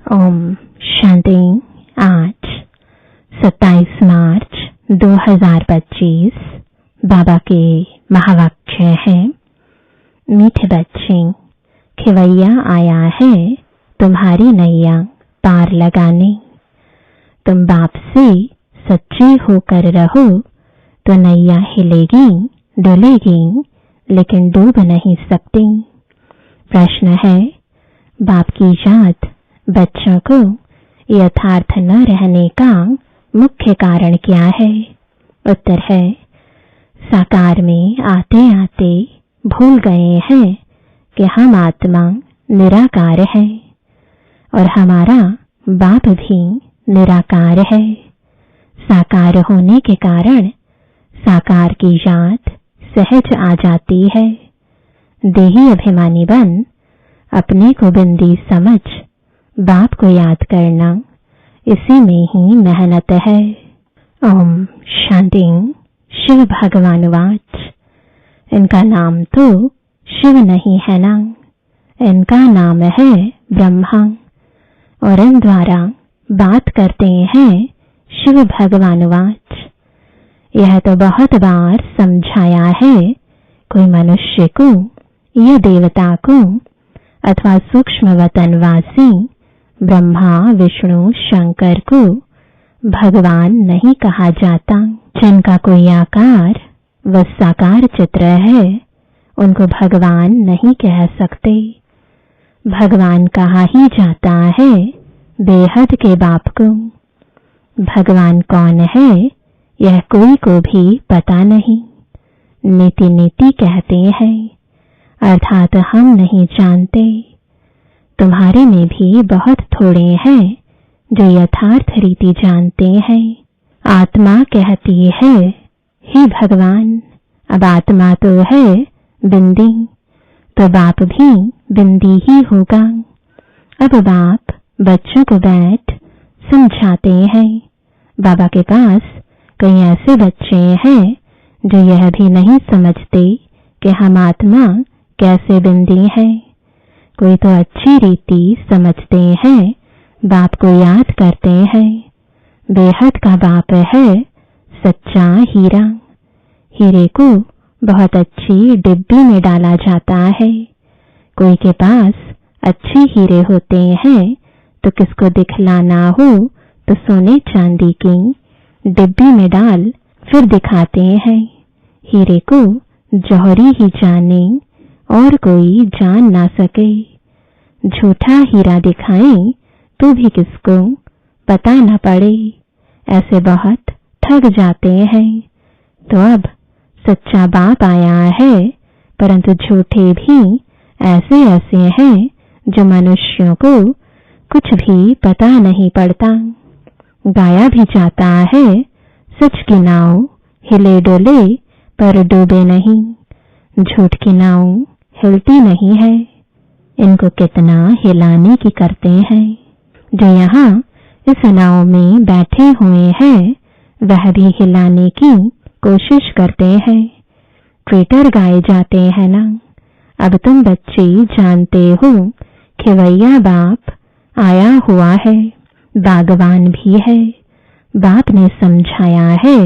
ओम शांति। आज 27 मार्च 2025 बाबा के महावाक्य है। मीठे बच्चे, खिवैया आया है तुम्हारी नैया पार लगाने। तुम बाप से सच्चे होकर रहो तो नैया हिलेगी डुलेगी लेकिन डूब नहीं सकती। प्रश्न है, बाप की याद बच्चों को यथार्थ न रहने का मुख्य कारण क्या है? उत्तर है, साकार में आते आते भूल गए हैं कि हम आत्मा निराकार है और हमारा बाप भी निराकार है। साकार होने के कारण साकार की याद सहज आ जाती है। देही अभिमानी बन अपने को बंदी समझ बाप को याद करना, इसी में ही मेहनत है। ओम शांति। शिव भगवान वाच, इनका नाम तो शिव नहीं है ना, इनका नाम है ब्रह्मा और इन द्वारा बात करते हैं शिव भगवान वाच। यह तो बहुत बार समझाया है। कोई मनुष्य को या देवता को अथवा सूक्ष्म वतनवासी ब्रह्मा विष्णु शंकर को भगवान नहीं कहा जाता। जिनका कोई आकार व साकार चित्र है उनको भगवान नहीं कह सकते। भगवान कहा ही जाता है बेहद के बाप को। भगवान कौन है यह कोई को भी पता नहीं। नीति नीति कहते हैं, अर्थात हम नहीं जानते। तुम्हारे में भी बहुत थोड़े हैं जो यथार्थ रीति जानते हैं। आत्मा कहती है, हे भगवान, अब आत्मा तो है बिंदी, तो बाप भी बिंदी ही होगा। अब बाप बच्चों को बैठ समझाते हैं। बाबा के पास कई ऐसे बच्चे हैं जो यह भी नहीं समझते कि हम आत्मा कैसे बिंदी है। कोई तो अच्छी रीति समझते हैं, बाप को याद करते हैं। बेहद का बाप है सच्चा हीरा। हीरे को बहुत अच्छी डिब्बी में डाला जाता है। कोई के पास अच्छे हीरे होते हैं तो किसको दिखलाना हो तो सोने चांदी की डिब्बी में डाल फिर दिखाते हैं। हीरे को जौहरी ही जाने और कोई जान ना सके। झूठा हीरा दिखाएं तो भी किसको पता न पड़े। ऐसे बहुत ठग जाते हैं। तो अब सच्चा बाप आया है, परंतु झूठे भी ऐसे ऐसे हैं जो मनुष्यों को कुछ भी पता नहीं पड़ता। गाया भी जाता है, सच की नाव हिले डोले पर डूबे नहीं। झूठ की नाव हिलती नहीं है। इनको कितना हिलाने की करते हैं। जो यहाँ इस नाव में बैठे हुए हैं वह भी हिलाने की कोशिश करते हैं। ट्विटर गाए जाते हैं ना। अब तुम बच्चे जानते हो खिवैया बाप आया हुआ है, बागवान भी है। बाप ने समझाया है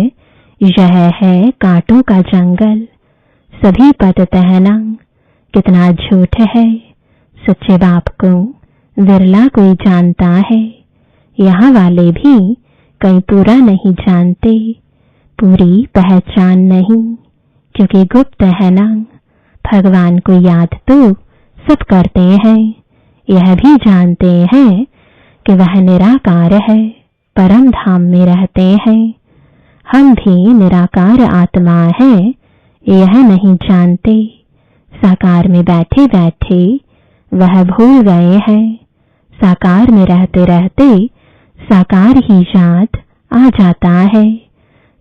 यह है कांटों का जंगल, सभी पत तहना। कितना झूठ है, सच्चे बाप को विरला कोई जानता है। यहाँ वाले भी कई पूरा नहीं जानते, पूरी पहचान नहीं, क्योंकि गुप्त है ना। भगवान को याद तो सब करते हैं, यह भी जानते हैं कि वह निराकार है, परम धाम में रहते हैं। हम भी निराकार आत्मा है, यह नहीं जानते। साकार में बैठे बैठे वह भूल गए हैं। साकार में रहते रहते साकार ही याद आ जाता है।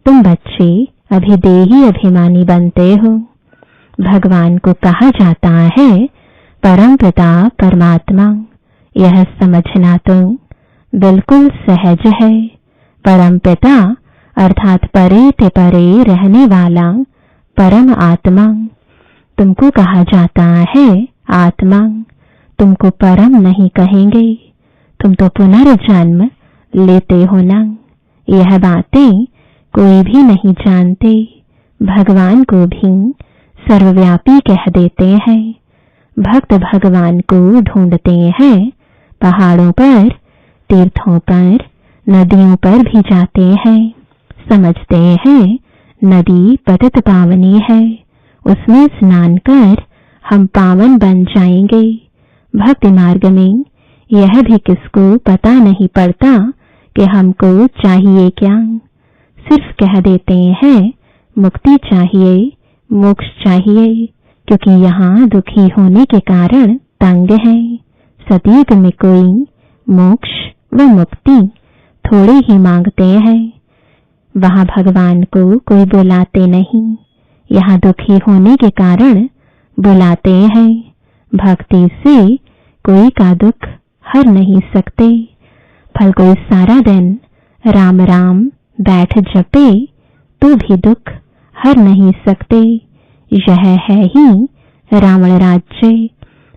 तुम बच्चे अभी देही अभिमानी बनते हो। भगवान को कहा जाता है परम पिता परमात्मा। यह समझना तो बिल्कुल सहज है। परम पिता अर्थात परे ते परे रहने वाला परम आत्मा। तुमको कहा जाता है आत्मा, तुमको परम नहीं कहेंगे। तुम तो पुनर्जन्म लेते हो ना। यह बातें कोई भी नहीं जानते। भगवान को भी सर्वव्यापी कह देते हैं। भक्त भगवान को ढूंढते हैं। पहाड़ों पर, तीर्थों पर, नदियों पर भी जाते हैं। समझते हैं नदी पतित पावनी है, उसमें स्नान कर हम पावन बन जाएंगे। भक्ति मार्ग में यह भी किसको पता नहीं पड़ता कि हमको चाहिए क्या। सिर्फ कह देते हैं मुक्ति चाहिए, मोक्ष चाहिए, क्योंकि यहाँ दुखी होने के कारण तंग है। सतयुग में कोई मोक्ष व मुक्ति थोड़े ही मांगते हैं। वहां भगवान को कोई बुलाते नहीं। यहाँ दुखी होने के कारण बुलाते हैं। भक्ति से कोई का दुख हर नहीं सकते। फल कोई सारा दिन राम राम बैठ जपे तो भी दुख हर नहीं सकते। यह है ही रावण राज्य।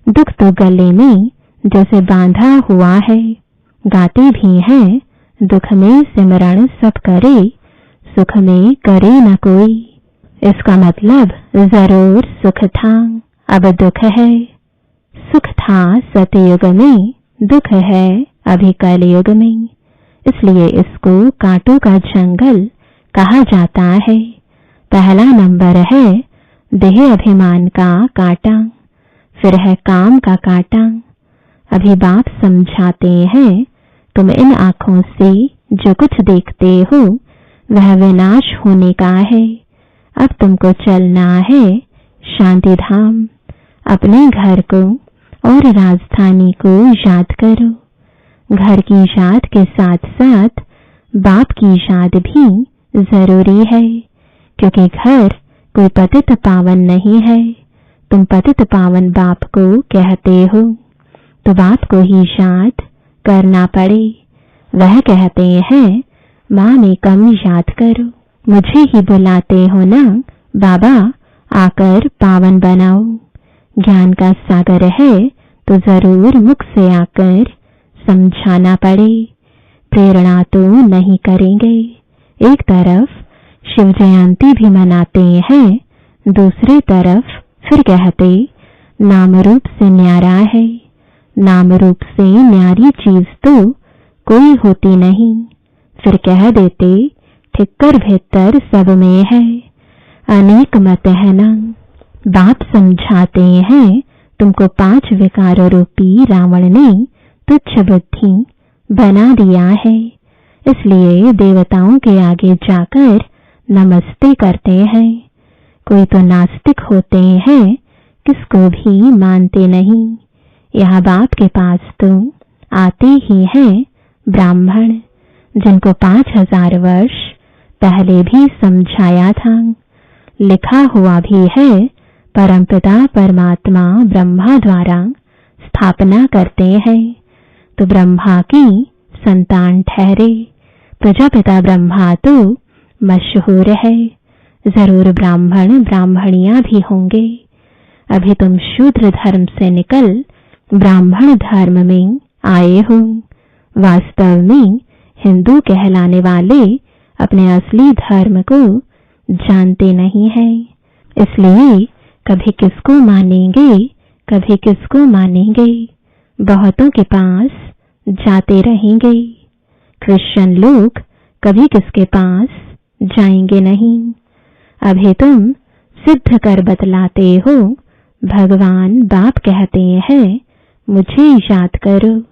दुख तो गले में जैसे बांधा हुआ है। गाते भी हैं दुख में सिमरण सब करे, सुख में करे न कोई। इसका मतलब जरूर सुख था, अब दुख है। सुख था सतयुग में, दुख है अभी कलयुग में। इसलिए इसको कांटों का जंगल कहा जाता है। पहला नंबर है देह अभिमान का कांटा, फिर है काम का कांटा। अभी बाप समझाते हैं तुम इन आंखों से जो कुछ देखते हो वह विनाश होने का है। अब तुमको चलना है शांति धाम। अपने घर को और राजधानी को याद करो। घर की याद के साथ साथ बाप की याद भी जरूरी है, क्योंकि घर कोई पतित पावन नहीं है। तुम पतित पावन बाप को कहते हो, तो बाप को ही याद करना पड़े। वह कहते हैं माँ में कम याद करो, मुझे ही बुलाते हो ना बाबा, आकर पावन बनाओ। ज्ञान का सागर है तो जरूर मुख से आकर समझाना पड़े। प्रेरणा तो नहीं करेंगे। एक तरफ शिव जयंती भी मनाते हैं, दूसरी तरफ फिर कहते नाम रूप से न्यारा है। नाम रूप से न्यारी चीज तो कोई होती नहीं। फिर कह देते ठिक्कर भीतर सब में है, अनेक मत है ना। बाप समझाते हैं तुमको 5 विकार रूपी रावण ने तुच्छ बुद्धि बना दिया है। इसलिए देवताओं के आगे जाकर नमस्ते करते हैं। कोई तो नास्तिक होते हैं, किसको भी मानते नहीं। यहाँ बाप के पास तो आते ही हैं ब्राह्मण, जिनको 5000 वर्ष पहले भी समझाया था। लिखा हुआ भी है परमपिता परमात्मा ब्रह्मा द्वारा स्थापना करते हैं, तो ब्रह्मा की संतान ठहरे। प्रजापिता ब्रह्मा तो मशहूर है, जरूर ब्राह्मण ब्राह्मणियां भी होंगे। अभी तुम शूद्र धर्म से निकल ब्राह्मण धर्म में आए हो। वास्तव में हिंदू कहलाने वाले अपने असली धर्म को जानते नहीं हैं। इसलिए कभी किसको मानेंगे, कभी किसको मानेंगे, बहुतों के पास जाते रहेंगे। क्रिश्चियन लोग कभी किसके पास जाएंगे नहीं। अभी तुम सिद्ध कर बतलाते हो। भगवान बाप कहते हैं मुझे याद करो।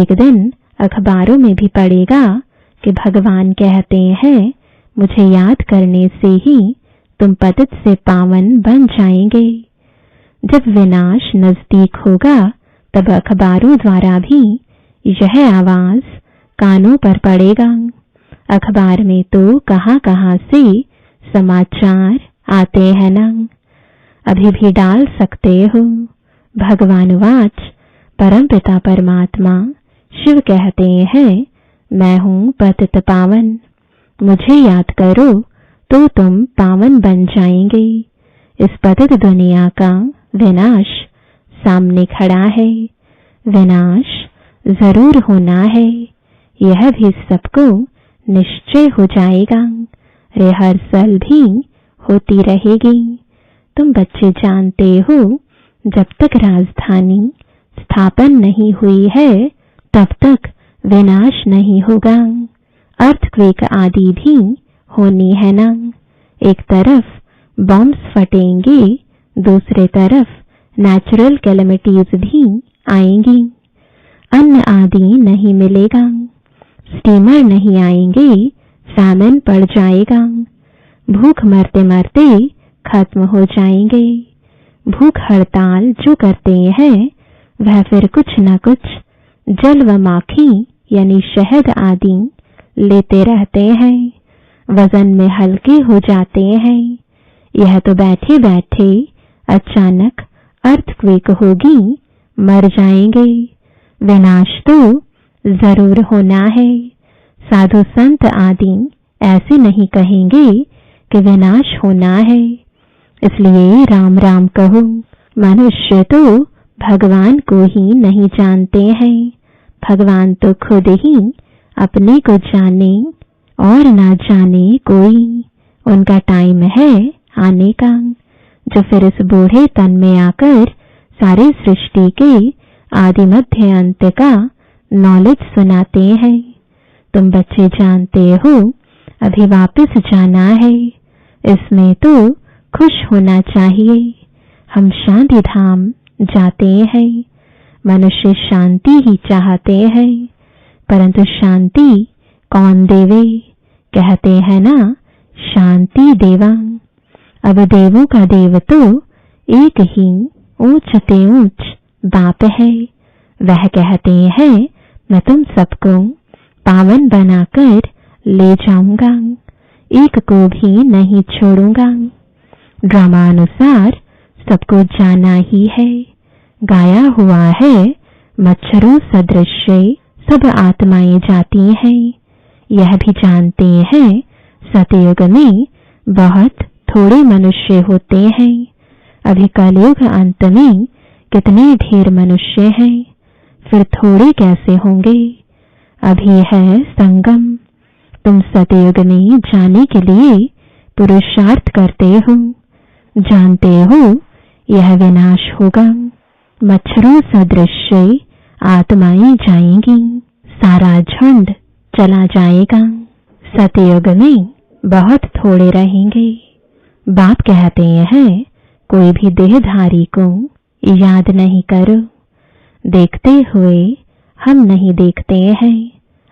एक दिन अखबारों में भी पढ़ेगा कि भगवान कहते हैं मुझे याद करने से ही तुम पतित से पावन बन जाएंगे। जब विनाश नजदीक होगा तब अखबारों द्वारा भी यह आवाज कानों पर पड़ेगा। अखबार में तो कहां-कहां से समाचार आते हैं ना, अभी भी डाल सकते हो। भगवान वाच परमपिता परमात्मा शिव कहते हैं मैं हूँ पतित पावन, मुझे याद करो तो तुम पावन बन जाएंगे। इस पतित दुनिया का विनाश सामने खड़ा है। विनाश जरूर होना है, यह भी सबको निश्चय हो जाएगा। रिहर्सल भी होती रहेगी। तुम बच्चे जानते हो, जब तक राजधानी स्थापन नहीं हुई है तब तक विनाश नहीं होगा। अर्थक्वेक आदि भी होनी है ना। एक तरफ बॉम्ब्स फटेंगे, दूसरे तरफ नेचुरल कैलेमिटीज भी आएंगी। अन्न आदि नहीं मिलेगा, स्टीमर नहीं आएंगे, फैमिन पड़ जाएगा। भूख मरते मरते खत्म हो जाएंगे। भूख हड़ताल जो करते हैं वह फिर कुछ न कुछ जल व माखी यानी शहद आदि लेते रहते हैं, वजन में हल्के हो जाते हैं। यह तो बैठे बैठे अचानक अर्थक्वेक होगी, मर जाएंगे। विनाश तो जरूर होना है। साधु संत आदि ऐसे नहीं कहेंगे कि विनाश होना है, इसलिए राम राम कहो। मनुष्य तो भगवान को ही नहीं जानते हैं। भगवान तो खुद ही अपने को जाने और ना जाने कोई। उनका टाइम है आने का, जो फिर इस बूढ़े तन में आकर सारे सृष्टि के आदि मध्य अंत का नॉलेज सुनाते हैं। तुम बच्चे जानते हो, अभी वापस जाना है। इसमें तो खुश होना चाहिए। हम शांति धाम जाते हैं। मनुष्य शांति ही चाहते हैं, परंतु शांति कौन देवे? कहते हैं ना, शांति देवा। अब देवों का देव तो एक ही ऊंच ते ऊंच बाप है। वह कहते हैं, मैं तुम सबको पावन बनाकर ले जाऊंगा, एक को भी नहीं छोड़ूंगा। ड्रामानुसार सबको जाना ही है। गाया हुआ है, मच्छरों सदृश सब आत्माएं जाती हैं। यह भी जानते हैं, सतयुग में बहुत थोड़े मनुष्य होते हैं। अभी कलयुग अंत में कितने ढेर मनुष्य हैं, फिर थोड़े कैसे होंगे? अभी है संगम। तुम सतयुग में जाने के लिए पुरुषार्थ करते हो। जानते हो यह विनाश होगा। मच्छरों सदृश आत्माएं जाएंगी, सारा झुंड चला जाएगा। सतयुग में बहुत थोड़े रहेंगे। बाप कहते हैं, कोई भी देहधारी को याद नहीं करो। देखते हुए हम नहीं देखते हैं।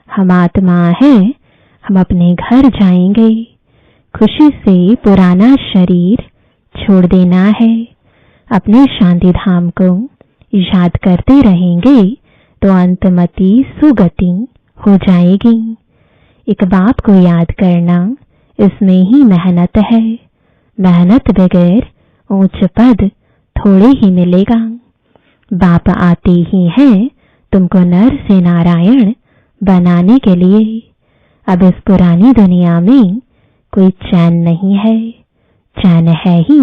हम आत्मा है, हम अपने घर जाएंगे। खुशी से पुराना शरीर छोड़ देना है। अपने शांति धाम को याद करते रहेंगे तो अंतमति सुगति हो जाएगी। एक बाप को याद करना, इसमें ही मेहनत है। मेहनत बगैर ऊंच पद थोड़े ही मिलेगा। बाप आते ही हैं तुमको नर से नारायण बनाने के लिए। अब इस पुरानी दुनिया में कोई चैन नहीं है। चैन है ही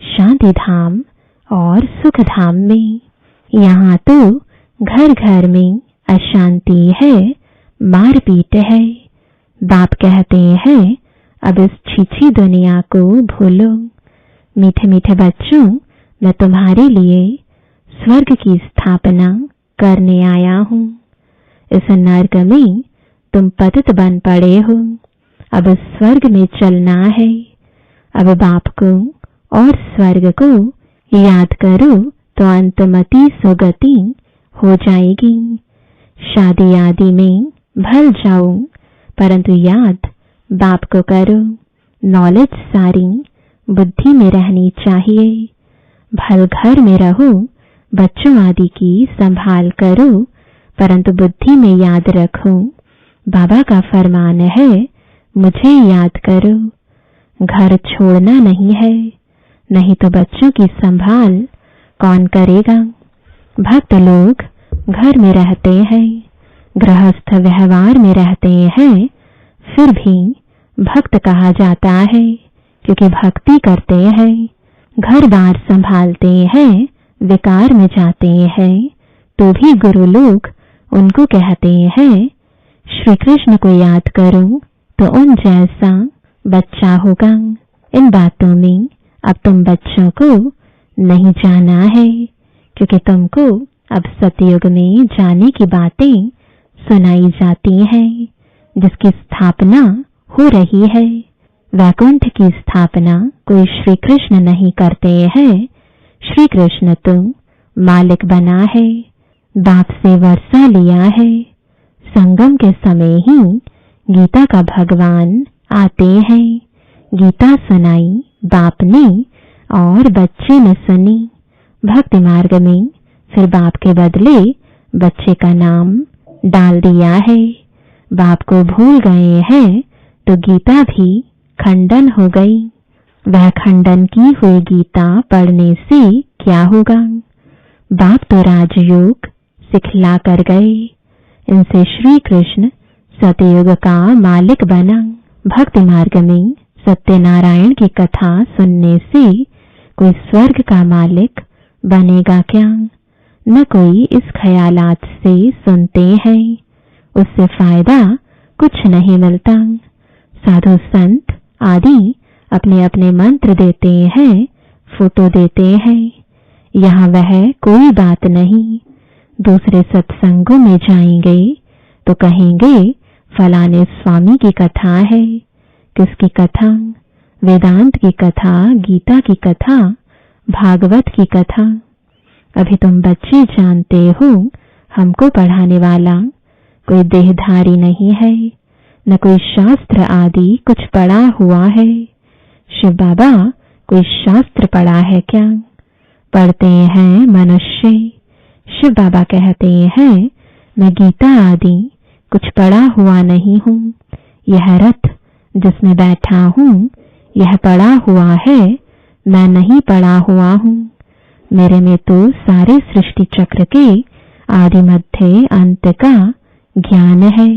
शांति धाम और सुख धाम में। यहाँ तो घर घर में अशांति है, मारपीट है। बाप कहते हैं, अब इस छीछी दुनिया को भूलो। मीठे मीठे बच्चों, मैं तुम्हारे लिए स्वर्ग की स्थापना करने आया हूँ। इस नर्क में तुम पतित बन पड़े हो। अब स्वर्ग में चलना है। अब बाप को और स्वर्ग को याद करो तो अंतमति सुगति हो जाएगी। शादी आदि में भल जाओ, परंतु याद बाप को करो। नॉलेज सारी बुद्धि में रहनी चाहिए। भल घर में रहो, बच्चों आदि की संभाल करो, परंतु बुद्धि में याद रखो, बाबा का फरमान है, मुझे याद करो। घर छोड़ना नहीं है, नहीं तो बच्चों की संभाल कौन करेगा? भक्त लोग घर में रहते हैं, गृहस्थ व्यवहार में रहते हैं, फिर भी भक्त कहा जाता है, क्योंकि भक्ति करते हैं। घर बार संभालते हैं, विकार में जाते हैं, तो भी गुरु लोग उनको कहते हैं श्री कृष्ण को याद करो तो उन जैसा बच्चा होगा। इन बातों में अब तुम बच्चों को नहीं जाना है, क्योंकि तुमको अब सतयुग में जाने की बातें सुनाई जाती हैं, जिसकी स्थापना हो रही है। वैकुंठ की स्थापना कोई श्री कृष्ण नहीं करते हैं। श्री कृष्ण तो मालिक बना है, बाप से वर्षा लिया है। संगम के समय ही गीता का भगवान आते हैं। गीता सुनाई बाप ने और बच्चे ने सुनी। भक्ति मार्ग में फिर बाप के बदले बच्चे का नाम डाल दिया है। बाप को भूल गए हैं तो गीता भी खंडन हो गई। वह खंडन की हुई गीता पढ़ने से क्या होगा? बाप तो राजयोग सिखला कर गए। इनसे श्री कृष्ण सतयुग का मालिक बना। भक्ति मार्ग में सत्यनारायण की कथा सुनने से कोई स्वर्ग का मालिक बनेगा क्या? न कोई इस ख्यालात से सुनते हैं, उससे फायदा कुछ नहीं मिलता। साधु संत आदि अपने अपने मंत्र देते हैं, फोटो देते हैं। यहाँ वह कोई बात नहीं। दूसरे सत्संगों में जाएंगे तो कहेंगे फलाने स्वामी की कथा है। किसकी कथा? वेदांत की कथा, गीता की कथा, भागवत की कथा। अभी तुम बच्चे जानते हो हमको पढ़ाने वाला कोई देहधारी नहीं है, न कोई शास्त्र आदि कुछ पढ़ा हुआ है। शिव बाबा कोई शास्त्र पढ़ा है क्या? पढ़ते हैं मनुष्य। शिव बाबा कहते हैं मैं गीता आदि कुछ पढ़ा हुआ नहीं हूँ। यह रथ जिसमें बैठा हूँ यह पढ़ा हुआ है, मैं नहीं पढ़ा हुआ हूँ। मेरे में तो सारे सृष्टि चक्र के आदि मध्य अंत का ज्ञान है।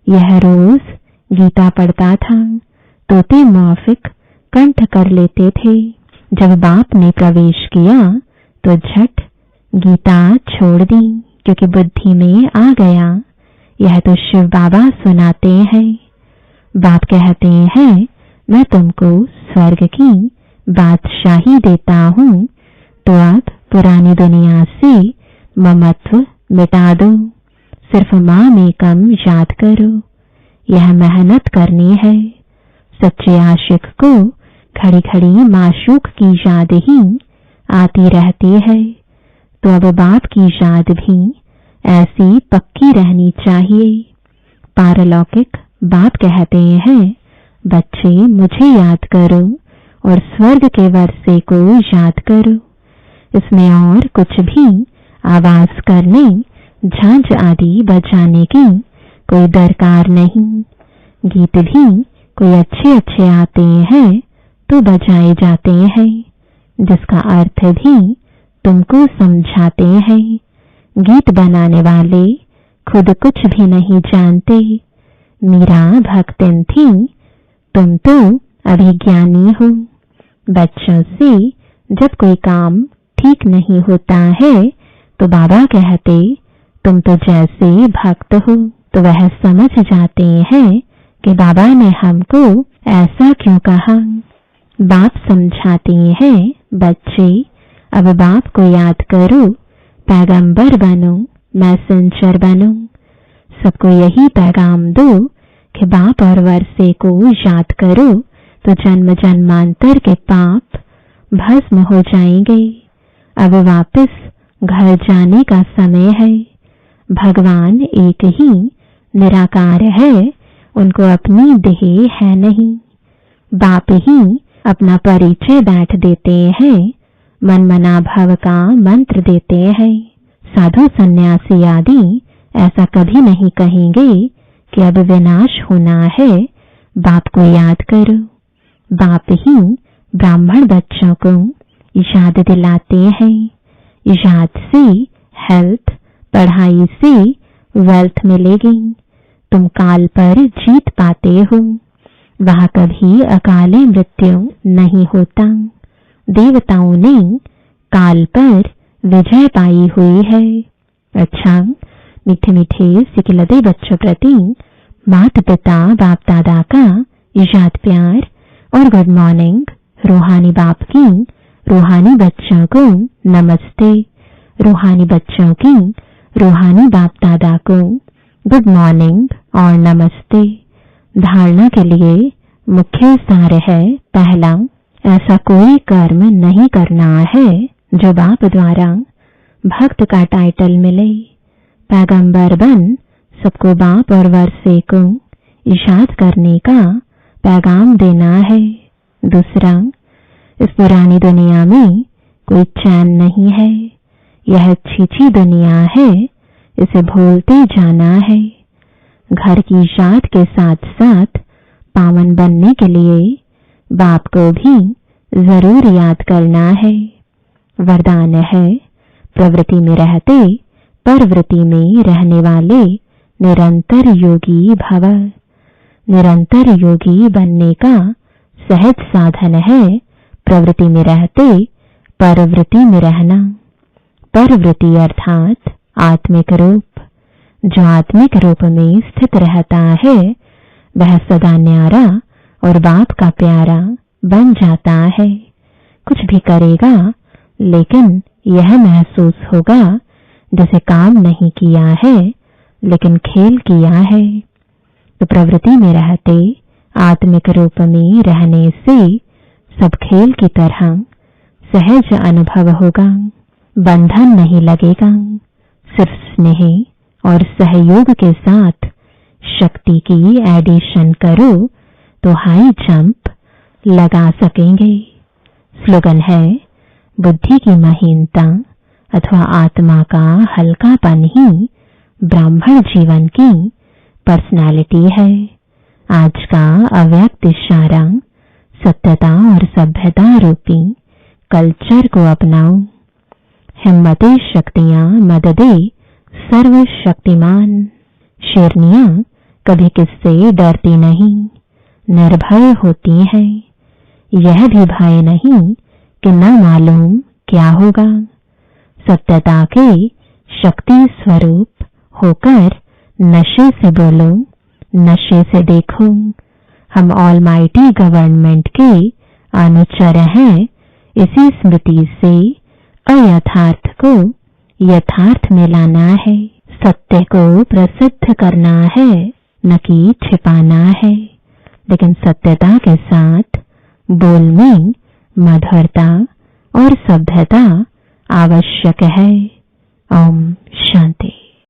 यह रोज गीता पढ़ता था। तोते मौफिक कंठ कर लेते थे। जब बाप ने प्रवेश किया तो झट गीता छोड़ दी, क्योंकि बुद्धि में आ गया यह तो शिव बाबा सुनाते हैं। बाप कहते हैं मैं तुमको स्वर्ग की बादशाही देता हूँ, तो अब पुरानी दुनिया से ममत्व मिटा दो। सिर्फ माम एकम याद करो। यह मेहनत करनी है। सच्चे आशिक को खड़ी खड़ी माशूक की याद ही आती रहती है। तो अब बाप की याद भी ऐसी पक्की रहनी चाहिए। पारलौकिक बाप कहते हैं बच्चे मुझे याद करो और स्वर्ग के वर्षे को याद करो। इसमें और कुछ भी आवाज करने, झांझ आदि बजाने की कोई दरकार नहीं। गीत भी कोई अच्छे अच्छे आते हैं तो बजाए जाते हैं, जिसका अर्थ भी तुमको समझाते हैं। गीत बनाने वाले खुद कुछ भी नहीं जानते। मीरा भक्तिन थी, तुम तो अभी ज्ञानी हो। बच्चों से जब कोई काम ठीक नहीं होता है तो बाबा कहते तुम तो जैसे भक्त हो, तो वह समझ जाते हैं कि बाबा ने हमको ऐसा क्यों कहा। बाप समझाते हैं बच्चे अब बाप को याद करो, पैगंबर बनो, मैसेंजर बनो। सबको यही पैगाम दो कि बाप और वर्षे को याद करो तो जन्म जन्मांतर के पाप भस्म हो जाएंगे। अब वापस घर जाने का समय है। भगवान एक ही निराकार है, उनको अपनी देह है नहीं। बाप ही अपना परिचय बैठ देते हैं, मन मना भव का मंत्र देते हैं। साधु सन्यासी आदि ऐसा कभी नहीं कहेंगे कि अब विनाश होना है, बाप को याद करो। बाप ही ब्राह्मण बच्चों को याद दिलाते हैं। याद से हेल्थ, पढ़ाई से वेल्थ मिलेगी। तुम काल पर जीत पाते हो। वहां कभी अकाले मृत्यु नहीं होता। देवताओं ने काल पर विजय पाई हुई है। अच्छा, मीठे मीठे सिकिलदे बच्चों प्रति माता पिता बाप दादा का याद प्यार और गुड मॉर्निंग। रूहानी बाप की रूहानी बच्चों को नमस्ते। रूहानी बच्चों की रूहानी बाप दादा को गुड मॉर्निंग और नमस्ते। धारणा के लिए मुख्य सार है, पहला, ऐसा कोई कर्म नहीं करना है जो बाप द्वारा भक्त का टाइटल मिले। पैगंबर बन सबको बाप और वर्षे को याद करने का पैगाम देना है। दूसरा, इस पुरानी दुनिया में कोई चैन नहीं है, यह अच्छी दुनिया है, इसे भूलते जाना है। घर की याद के साथ साथ पावन बनने के लिए बाप को भी जरूर याद करना है। वरदान है, प्रवृत्ति में रहते परवृत्ति में रहने वाले निरंतर योगी भव। निरंतर योगी बनने का सहज साधन है प्रवृत्ति में रहते परवृत्ति में रहना। परवृत्ति अर्थात आत्मिक रूप। जो आत्मिक रूप में स्थित रहता है वह सदा न्यारा और बाप का प्यारा बन जाता है। कुछ भी करेगा लेकिन यह महसूस होगा जैसे काम नहीं किया है लेकिन खेल किया है। तो प्रवृत्ति में रहते आत्मिक रूप में रहने से सब खेल की तरह सहज अनुभव होगा। बंधन नहीं लगेगा, सिर्फ स्नेह और सहयोग के साथ शक्ति की एडिशन करो तो हाई जंप लगा सकेंगे। स्लोगन है, बुद्धि की महीनता अथवा आत्मा का हल्कापन ही ब्राह्मण जीवन की पर्सनालिटी है। आज का अव्यक्त इशारा सत्यता और सभ्यता रूपी कल्चर को अपनाओ। हिम्मते शक्तियां मददे सर्वशक्तिमान। शेरनियां कभी किससे डरती नहीं, निर्भय होती हैं। यह भी भय नहीं कि न मालूम क्या होगा। सत्यता के शक्ति स्वरूप होकर नशे से बोलो, नशे से देखो। हम ऑलमाइटी गवर्नमेंट के अनुचर हैं। इसी स्मृति से अयथार्थ को यथार्थ में लाना है। सत्य को प्रसिद्ध करना है, न कि छिपाना है। लेकिन सत्यता के साथ बोल में मधुरता और सभ्यता आवश्यक है। ओम शांति।